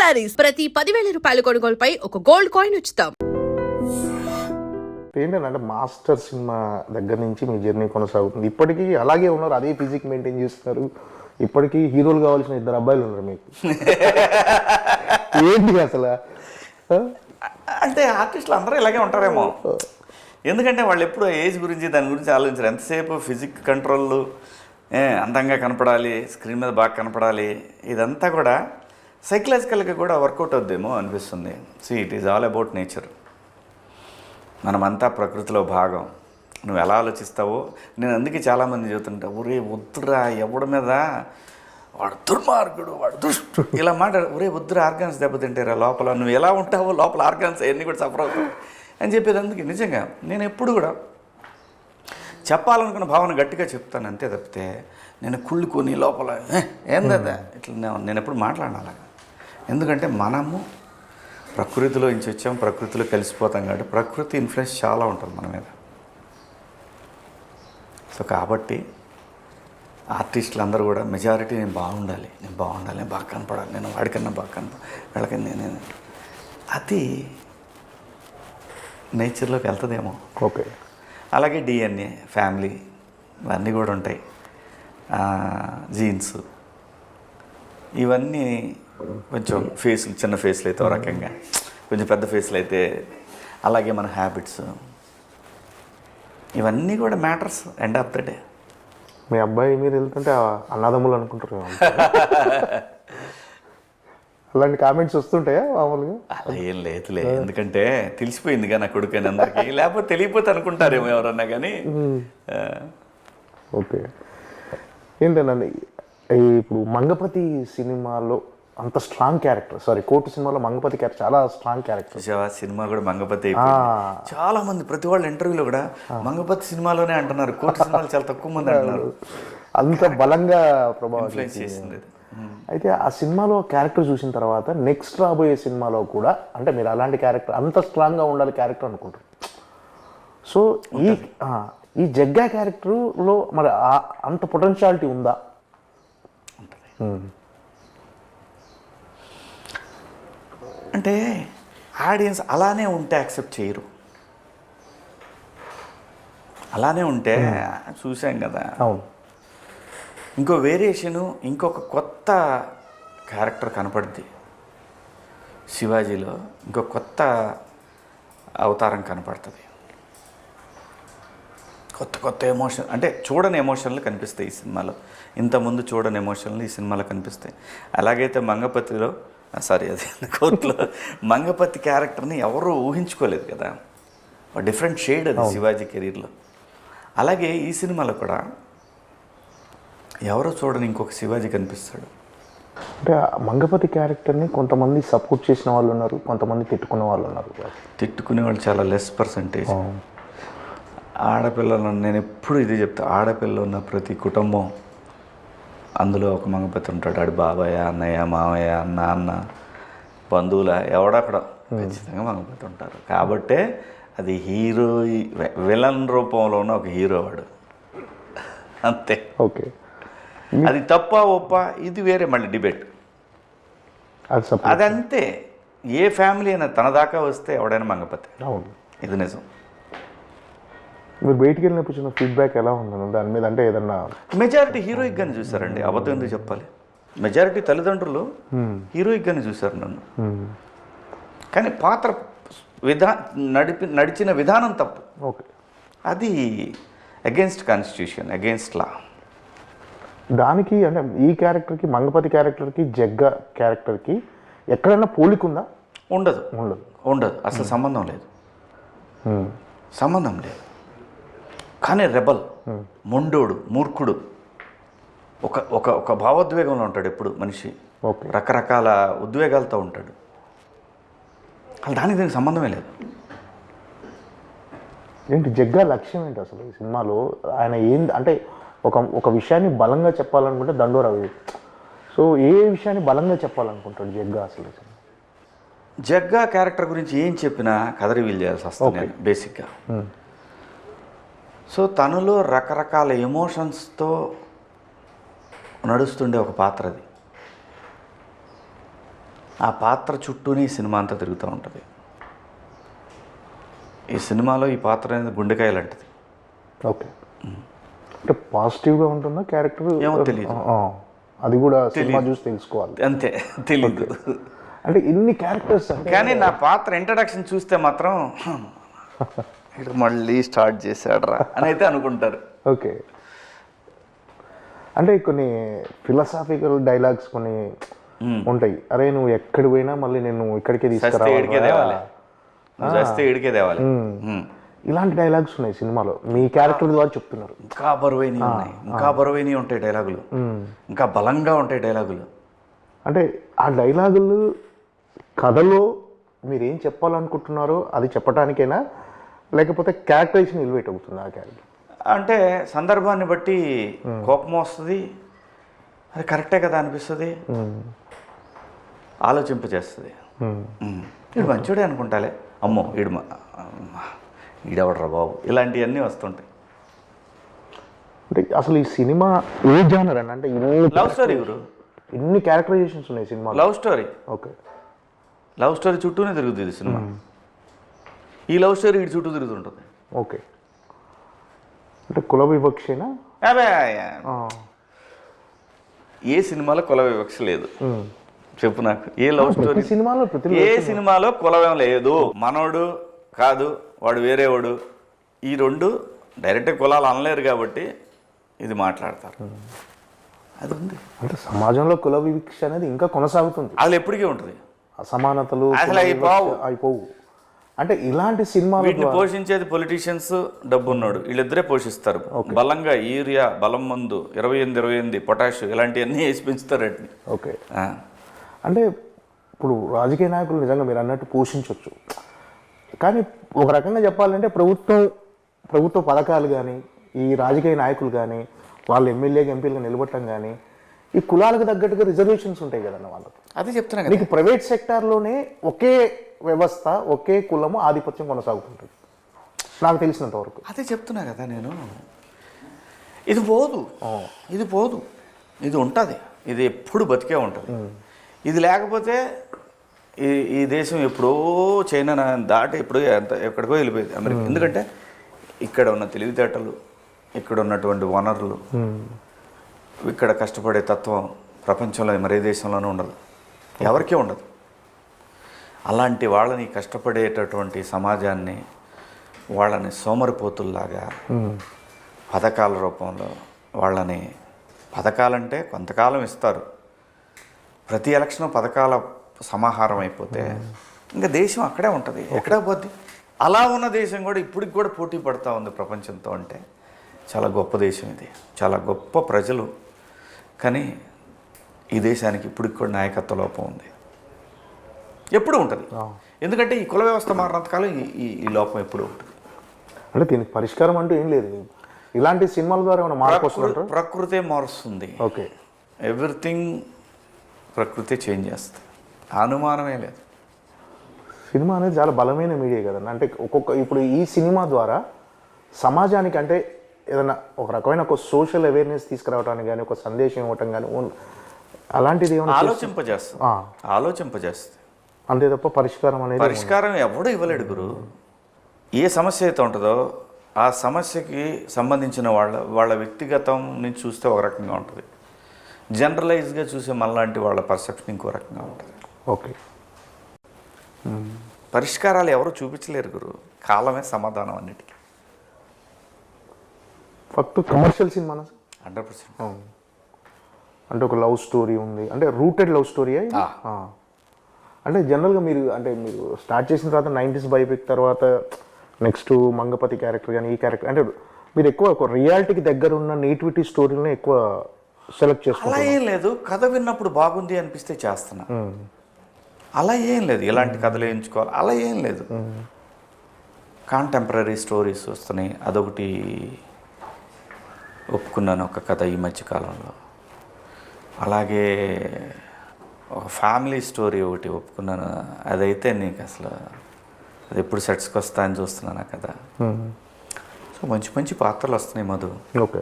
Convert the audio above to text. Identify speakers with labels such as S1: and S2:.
S1: శారీస్ ప్రతి 10,000 రూపాయల కొనుగోలుపై ఒక గోల్డ్ కాయిన్ ఉచితం.
S2: ఏంటంటే మాస్టర్ సినిమా దగ్గర నుంచి మీ జర్నీ కొనసాగుతుంది. ఇప్పటికీ అలాగే ఉన్నారు, అదే ఫిజిక్ మెయింటైన్ చేస్తున్నారు. ఇప్పటికీ హీరోలు కావాల్సిన 2 అబ్బాయిలు ఉన్నారు మీకు. ఏంటి అసలు?
S3: అంటే ఆర్టిస్టులు అందరూ ఇలాగే ఉంటారేమో. ఎందుకంటే వాళ్ళు ఎప్పుడు ఏజ్ గురించి దాని గురించి ఆలోచించారు. ఎంతసేపు ఫిజిక్ కంట్రోల్, అందంగా కనపడాలి, స్క్రీన్ మీద బాగా కనపడాలి, ఇదంతా కూడా సైకలాజికల్గా కూడా వర్కౌట్ అవుద్దేమో అనిపిస్తుంది. It is all about nature. మనమంతా ప్రకృతిలో భాగం. నువ్వు ఎలా ఆలోచిస్తావో, నేను అందుకే చాలామంది చెబుతుంటా, ఒరే వద్దురా ఎవడి మీద వాడు దుర్మార్గుడు, వాడు దుష్టు ఇలా ఒరే వద్దురా, ఆర్గాన్స్ దెబ్బతింటారా లోపల, నువ్వు ఎలా ఉంటావో లోపల ఆర్గాన్స్ అవన్నీ కూడా సఫర్ అవుతావు అని చెప్పేది. అందుకే నిజంగా నేను ఎప్పుడు కూడా చెప్పాలనుకున్న భావన గట్టిగా చెప్తాను అంతే తప్పితే నేను కుళ్ళుకొని లోపల ఏందా ఇట్లా నేను ఎప్పుడు మాట్లాడాను అలాగా. ఎందుకంటే మనము ప్రకృతిలో నుంచి వచ్చాం, ప్రకృతిలో కలిసిపోతాం కాబట్టి ప్రకృతి ఇన్ఫ్లుయెన్స్ చాలా ఉంటుంది మన మీద. సో కాబట్టి ఆర్టిస్టులు అందరూ కూడా మెజారిటీ నేను బాగుండాలి, నేను బాగా కనపడాలి, నేను వాడికన్నా బాగా కనపడాలి, వీళ్ళకన్నా నేను, అది నేచర్లోకి వెళ్తుందేమో.
S2: ఓకే.
S3: అలాగే డిఎన్ఏ, ఫ్యామిలీ ఇవన్నీ కూడా ఉంటాయి, జీన్స్, ఇవన్నీ కొంచెం ఫేస్లు, చిన్న ఫేస్లు అయితే ఒక రకంగా, కొంచెం పెద్ద ఫేస్లు అయితే అలాగే మన హ్యాబిట్స్, ఇవన్నీ కూడా matters end of the day.
S2: మీ అబ్బాయి మీరు వెళ్తుంటే అన్నదమ్ములు అనుకుంటారు. అలాంటి కామెంట్స్ వస్తుంటాయా మామూలుగా?
S3: అలా ఏం లేదులే, ఎందుకంటే తెలిసిపోయిందిగా నా కొడుకు అని అందరికీ. లేకపోతే తెలియపోతే అనుకుంటారేమో ఎవరన్నా కానీ.
S2: ఓకే. ఏంటండి ఇప్పుడు మంగపతి సినిమాలో అంత స్ట్రాంగ్ క్యారెక్టర్, కోర్టు సినిమాలో మంగపతి క్యారెక్టర్ చాలా స్ట్రాంగ్ క్యారెక్టర్.
S3: సినిమా కూడా మంగపతి చాలా మంది, ప్రతి వాళ్ళ ఇంటర్వ్యూలో కూడా మంగపతి సినిమాలోనే అంటున్నారు, కోర్టు సినిమాలు చాలా తక్కువ మంది అంటున్నారు.
S2: అంత బలంగా ప్రభావం
S3: ఇన్ఫ్లుయెన్స్ చేసింది.
S2: అయితే ఆ సినిమాలో క్యారెక్టర్ చూసిన తర్వాత నెక్స్ట్ రాబోయే సినిమాలో కూడా అంటే మీరు అలాంటి క్యారెక్టర్ అంత స్ట్రాంగ్గా ఉండాలి క్యారెక్టర్ అనుకుంటారు. సో ఈ జగ్గా క్యారెక్టర్లో మరి అంత పొటెన్షియాలిటీ ఉందా?
S3: అంటే ఆడియన్స్ అలానే ఉంటే యాక్సెప్ట్ చేయరు. అలానే ఉంటే చూసాం కదా.
S2: అవును.
S3: ఇంకో వేరియేషను, ఇంకొక కొత్త క్యారెక్టర్ కనపడుద్ది శివాజీలో, ఇంకో కొత్త అవతారం కనపడుతుంది. కొత్త ఎమోషన్, అంటే చూడని ఎమోషన్లు కనిపిస్తాయి ఈ సినిమాలో. ఇంతకుముందు చూడని ఎమోషన్లు ఈ సినిమాలో కనిపిస్తాయి. అలాగైతే మంగపతిలో కోర్టులో మంగపతి క్యారెక్టర్ని ఎవరూ ఊహించుకోలేదు కదా, డిఫరెంట్ షేడ్ అది శివాజీ కెరీర్లో. అలాగే ఈ సినిమాలో కూడా ఎవరో చూడని ఇంకొక శివాజీ కనిపిస్తాడు.
S2: అంటే మంగపతి క్యారెక్టర్ని కొంతమంది సపోర్ట్ చేసిన వాళ్ళు ఉన్నారు, కొంతమంది తిట్టుకునే వాళ్ళు ఉన్నారు.
S3: తిట్టుకునే వాళ్ళు చాలా లెస్ పర్సంటేజ్. ఆడపిల్లలు, నేను ఎప్పుడు ఇది చెప్తా, ఆడపిల్లలు ఉన్న ప్రతి కుటుంబం అందులో ఒక మంగపతి ఉంటాడు. ఆడి బాబాయ్, అన్నయ్య, మామయ్య, నాన్న, బంధువుల ఎవడక్కడ ఖచ్చితంగా మంగపతి ఉంటారు. కాబట్టే అది హీరో, విలన్ రూపంలో ఉన్న ఒక హీరో వాడు, అంతే.
S2: ఓకే.
S3: అది తప్ప ఒప్ప ఇది వేరే మళ్ళీ డిబేట్. అదంతే. ఏ ఫ్యామిలీ అయినా తన దాకా వస్తే ఎవడైనా మంగపతి.
S2: అవును,
S3: ఇది నిజం.
S2: మీరు బయటికి వెళ్ళినప్పుడు ఫీడ్బ్యాక్ ఎలా ఉంది దాని మీద? అంటే ఏదన్నా
S3: మెజారిటీ హీరోయిక్గానే చూసారండి, అబద్ధం ఎందుకు చెప్పాలి. మెజారిటీ తల్లిదండ్రులు హీరోయిక్గానే చూశారు నన్ను. కానీ పాత్ర నడిచిన విధానం తప్పు.
S2: ఓకే.
S3: అది అగెన్స్ట్ కాన్స్టిట్యూషన్, అగెన్స్ట్ లా.
S2: దానికి అంటే ఈ క్యారెక్టర్కి, మంగపతి క్యారెక్టర్కి, జగ్గా క్యారెక్టర్కి ఎక్కడైనా పోలికుందా?
S3: ఉండదు. అసలు సంబంధం లేదు. సంబంధం లేదు. కానీ రెబల్, మొండోడు, మూర్ఖుడు, ఒక భావోద్వేగంలో ఉంటాడు ఎప్పుడు మనిషి. రకరకాల ఉద్వేగాలతో ఉంటాడు. అసలు దానికి దీనికి సంబంధమే లేదు.
S2: ఏంటి జగ్గా లక్ష్యం ఏంటి అసలు ఈ సినిమాలో? ఆయన ఏంది అంటే ఒక విషయాన్ని బలంగా చెప్పాలనుకుంటే దండోరవి. సో ఏ విషయాన్ని బలంగా చెప్పాలనుకుంటాడు జగ్గా అసలు?
S3: జగ్గా క్యారెక్టర్ గురించి ఏం చెప్పినా కథ రివీల్ చేయాల్సి వస్తుంది బేసిక్గా. సో తనలో రకరకాల ఎమోషన్స్తో నడుస్తుండే ఒక పాత్ర అది. ఆ పాత్ర చుట్టూనే ఈ సినిమా అంతా తిరుగుతూ ఉంటుంది. ఈ సినిమాలో ఈ పాత్ర అనేది గుండెకాయ లాంటిది.
S2: ఓకే, అంటే పాజిటివ్గా ఉంటుందా క్యారెక్టర్?
S3: ఏమో తెలియదు,
S2: అది కూడా సినిమా చూసి తెలుసుకోవాలి.
S3: అంతే, తెలీదు.
S2: అంటే ఇన్ని క్యారెక్టర్స్
S3: కానీ నా పాత్ర ఇంట్రడక్షన్ చూస్తే మాత్రం ఇటు మళ్ళీ స్టార్ట్ చేశాడ్రా అని అయితే అనుకుంటారు.
S2: ఓకే, అంటే కొన్ని ఫిలాసాఫికల్ డైలాగ్స్ కొన్ని ఉంటాయి. అరే నువ్వు ఎక్కడికి పోయినా మళ్ళీ నేను ఇక్కడికే తీసుకురావాలి, ఇలాంటి డైలాగ్స్ ఉన్నాయి సినిమాలో. మీ క్యారెక్టర్ ద్వారా చెప్తున్నారు.
S3: ఇంకా బరువైనవి ఉన్నాయి, ఇంకా బరువైనవి ఉంటాయి డైలాగులు, ఇంకా బలంగా ఉంటాయి డైలాగులు.
S2: అంటే ఆ డైలాగులు కథలో మీరు ఏం చెప్పాలనుకుంటున్నారో అది చెప్పడానికైనా, లేకపోతే క్యారెక్టరైజేషన్ ఎలివేట్ అవుతుంది ఆ క్యారెక్టర్?
S3: అంటే సందర్భాన్ని బట్టి కోపం వస్తుంది, అది కరెక్టే కదా అనిపిస్తుంది, ఆలోచింపజేస్తుంది. వీడు మంచోడే అనుకుంటాలే, అమ్మో ఈడెవడరా బాబు, ఇలాంటివన్నీ వస్తుంటాయి.
S2: అంటే అసలు ఈ సినిమా ఏ జానర్ అని? అంటే
S3: లవ్ స్టోరీ గురు,
S2: ఇన్ని క్యారెక్టరైజేషన్స్ ఉన్నాయి cinema.
S3: Love story.
S2: Okay,
S3: love story చుట్టూనే తిరుగుతుంది సినిమా. ఈ లవ్ స్టోరీ వీడి చుట్టూ తిరుగుతుంటుంది.
S2: ఓకే, అంటే కుల వివక్షేనా?
S3: ఏ సినిమాలో కుల వివక్ష లేదు చెప్పు నాకు. ఏ లవ్ స్టోరీ
S2: సినిమాలో,
S3: ఏ సినిమాలో కులవేం లేదు. మనోడు కాదు, వాడు వేరేవాడు, ఈ రెండు డైరెక్ట్ కులాలు అనలేరు కాబట్టి ఇది మాట్లాడతారు. అది ఉంది.
S2: అంటే సమాజంలో కుల వివక్ష అనేది ఇంకా కొనసాగుతుంది,
S3: అది ఎప్పటికీ ఉంటుంది.
S2: అసమానతలు
S3: అసలు
S2: అయిపోవు. అంటే ఇలాంటి సినిమాలు
S3: వీటిని పోషించేది పొలిటీషియన్స్, డబ్బున్నాడు, వీళ్ళిద్దరే పోషిస్తారు. బలంగా యూరియా, బలం మందు, 28 పొటాష్ ఇలాంటివన్నీ వేసి పెంచుతారు వాటిని.
S2: ఓకే, అంటే ఇప్పుడు రాజకీయ నాయకులు నిజంగా మీరు అన్నట్టు పోషించవచ్చు, కానీ ఒక రకంగా చెప్పాలంటే ప్రభుత్వ పథకాలు కానీ, ఈ రాజకీయ నాయకులు కానీ, వాళ్ళు ఎమ్మెల్యేగా ఎంపీలుగా నిలబడటం కానీ, ఈ కులాలకు తగ్గట్టుగా రిజర్వేషన్స్ ఉంటాయి కదన్న వాళ్ళకి.
S3: అదే చెప్తున్నా,
S2: నీకు ప్రైవేట్ సెక్టార్లోనే ఒకే వ్యవస్థ, ఒకే కులము ఆధిపత్యం కొనసాగుతుంటుంది నాకు తెలిసినంత వరకు.
S3: అదే చెప్తున్నా కదా నేను. ఇది పోదు, ఇది ఉంటుంది, ఇది ఎప్పుడు బతికే ఉంటుంది. ఇది లేకపోతే ఈ దేశం ఎప్పుడో చైనా దాటి ఎప్పుడో ఎక్కడికో వెళ్ళిపోయింది అమెరికా. ఎందుకంటే ఇక్కడ ఉన్న తెలివితేటలు, ఇక్కడ ఉన్నటువంటి వనరులు, ఇక్కడ కష్టపడే తత్వం ప్రపంచంలో మరే దేశంలోనూ ఉండదు, ఎవరికీ ఉండదు. అలాంటి వాళ్ళని, కష్టపడేటటువంటి సమాజాన్ని, వాళ్ళని సోమరిపోతుల్లాగా పథకాల రూపంలో వాళ్ళని, పథకాలంటే కొంతకాలం ఇస్తారు, ప్రతి ఎలక్షన్ పథకాల సమాహారం అయిపోతే ఇంకా దేశం అక్కడే ఉంటుంది, ఎక్కడే పోద్ది. అలా ఉన్న దేశం కూడా ఇప్పటికి కూడా పోటీ పడుతూ ఉంది ప్రపంచంతో. అంటే చాలా గొప్ప దేశం ఇది, చాలా గొప్ప ప్రజలు. కానీ ఈ దేశానికి ఇప్పటికి కూడా నాయకత్వ లోపం ఉంది, ఎప్పుడు ఉంటుంది. ఎందుకంటే ఈ కుల వ్యవస్థ మారినంతకాలం ఈ లోపం ఎప్పుడు ఉంటుంది.
S2: అంటే దీనికి పరిష్కారం అంటూ ఏం లేదు. ఇలాంటి సినిమాల ద్వారా ఏమైనా మార్పు వస్తుందంటారా?
S3: ప్రకృతే మారుస్తుంది.
S2: ఓకే,
S3: ఎవ్రీథింగ్ ప్రకృతి చేంజ్ చేస్తుంది, అనుమానమే లేదు.
S2: సినిమా అనేది చాలా బలమైన మీడియా కదండి. అంటే ఇప్పుడు ఈ సినిమా ద్వారా సమాజానికి అంటే ఏదైనా ఒక రకమైన ఒక సోషల్ అవేర్నెస్ తీసుకురావడానికి కానీ, ఒక సందేశం ఇవ్వటం కానీ, అలాంటిది ఏమైనా
S3: ఆలోచింపజేస్తుంది
S2: అంతే తప్ప పరిష్కారం
S3: ఎవడో ఇవ్వలేడు గురు. ఏ సమస్య అయితే ఉంటుందో ఆ సమస్యకి సంబంధించిన వాళ్ళ వ్యక్తిగతం నుంచి చూస్తే ఒక రకంగా ఉంటుంది, జనరలైజ్గా చూసే మనలాంటి వాళ్ళ పర్సెప్షన్ ఇంకో రకంగా ఉంటుంది.
S2: ఓకే,
S3: పరిష్కారాలు ఎవరు చూపించలేరు గురు, కాలమే సమాధానం అన్నిటికీ.
S2: First commercial cinema
S3: 100%.
S2: అంటే ఒక లవ్ స్టోరీ ఉంది, అంటే రూటెడ్ లవ్ స్టోరీ. అంటే జనరల్గా మీరు స్టార్ట్ చేసిన తర్వాత 90s బయోపిక్ తర్వాత నెక్స్ట్ మంగపతి క్యారెక్టర్ కానీ, ఈ క్యారెక్టర్ అంటే మీరు ఎక్కువ ఒక రియాలిటీకి దగ్గర ఉన్న నేటివిటీ స్టోరీని ఎక్కువ సెలెక్ట్ చేసుకుంటారు.
S3: అలా ఏం లేదు, కథ విన్నప్పుడు బాగుంది అనిపిస్తే చేస్తున్నా, అలా ఏం లేదు. ఇలాంటి కథలు ఎంచుకోవాలి అలా ఏం లేదు. కాంటెంపరీ స్టోరీస్ వస్తున్నాయి, అదొకటి ఒప్పుకున్నాను ఒక కథ ఈ మధ్యకాలంలో. అలాగే ఒక ఫ్యామిలీ స్టోరీ ఒకటి ఒప్పుకున్నాను, అదైతే నీకు అసలు అది ఎప్పుడు సెట్స్కి వస్తా అని చూస్తున్నాను కదా. సో మంచి మంచి పాత్రలు వస్తున్నాయి మధు.
S2: ఓకే.